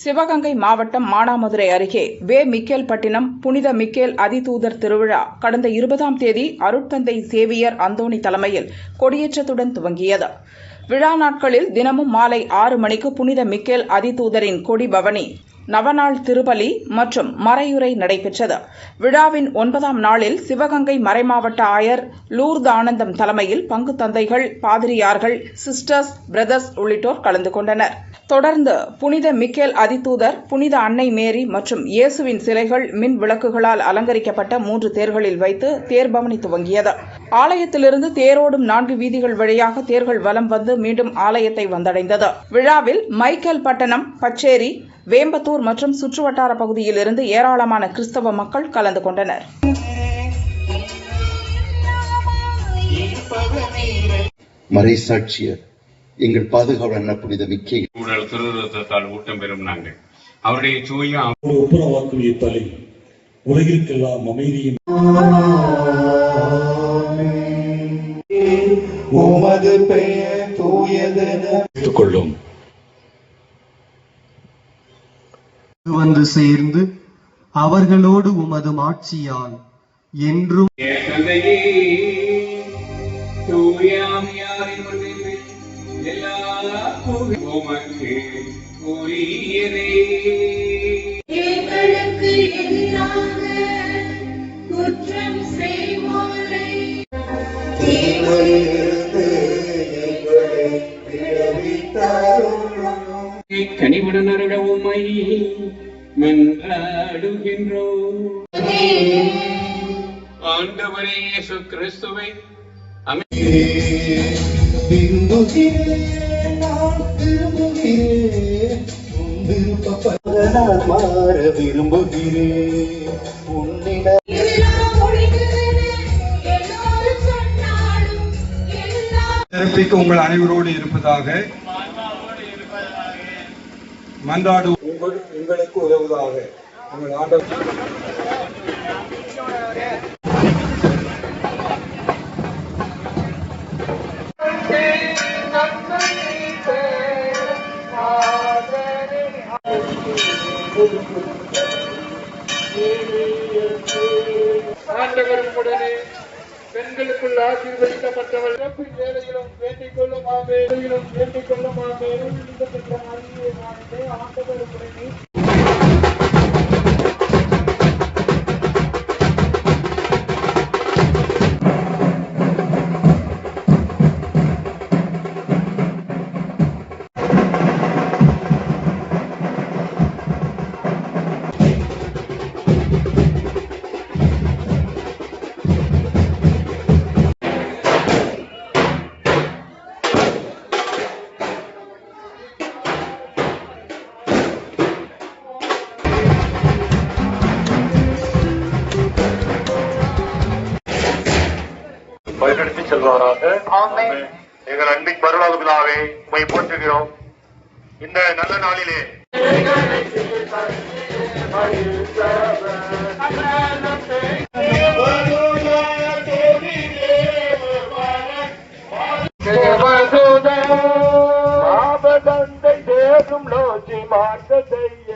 சிவகங்கை மாவட்டம் மானாமதுரை அருகே வே. மிக்கேல்பட்டினம் புனித மிக்கேல் அதிதூதர் திருவிழா கடந்த 20ஆம் தேதி அருட்தந்தை சேவியர் அந்தோணி தலைமையில் கொடியேற்றத்துடன் துவங்கியது. விழா நாட்களில் தினமும் மாலை 6 மணிக்கு புனித மிக்கேல் அதிதூதரின் கொடி பவனி, நவநாள் திருப்பலி மற்றும் மறையுரை நடைபெற்றது. விழாவின் 9ஆம் நாளில் சிவகங்கை மறைமாவட்ட ஆயர் லூர்து ஆனந்தம் தலைமையில் பங்கு தந்தைகள், பாதிரியார்கள், சிஸ்டர்ஸ், பிரதர்ஸ் உள்ளிட்டோர் கலந்து கொண்டனர். தொடர்ந்து புனித மிக்கேல் அதிதூதர், புனித அன்னை மேரி மற்றும் இயேசுவின் சிலைகள் மின் விளக்குகளால் அலங்கரிக்கப்பட்ட 3 தேர்களில் வைத்து தேர்பவனி துவங்கியது. ஆலயத்திலிருந்து தேரோடும் 4 வீதிகள் வழியாக தேர்கள் வலம் வந்து மீண்டும் ஆலயத்தை வந்தடைந்தது. விழாவில் மைக்கேல்பட்டினம், பச்சேரி, வேம்பத்தூர் மற்றும் சுற்றுவட்டார பகுதியில் இருந்து ஏராளமான கிறிஸ்தவ மக்கள் கலந்து கொண்டனர். மறைசாட்சியர் எங்கள் பாதுகாவலர் புனித மிக்கேல் திருத்தத்தால் ஊட்டம் பெறும் நாங்கள் அவருடைய தூய ஒப்புரவாக்குரிய பலி உலகிற்கெல்லாம் அமைதியும் உமது பெயர் தூயதென கொள்ளும் வந்து சேர்ந்து அவர்களோடு உமது மாட்சியால் என்றும் கனிவுடனருட உம்மை மன்றாடுகின்றோம். ஆண்டவரே இயேசு கிறிஸ்துவை சிறப்பிக்க உங்கள் அனைவரோடு இருப்பதாக மன்றாடு எங்களுக்கு உதவுவதாக. உங்கள் ஆண்டவர் ஆண்டவருடனே பெண்களுக்குள் ஆசீர்வதிக்கப்பட்டவள் வேலையிலும் வேண்டிக் கொள்ளுமாமே ஆண்டவருடனே வழிநடத்தி செல்வாராக. எங்கள் அன்பின் பரலோக பிதாவே, உம்மை போற்றுகிறோம். இந்த நல்ல நாளிலே நோக்கி மாற்ற செய்ய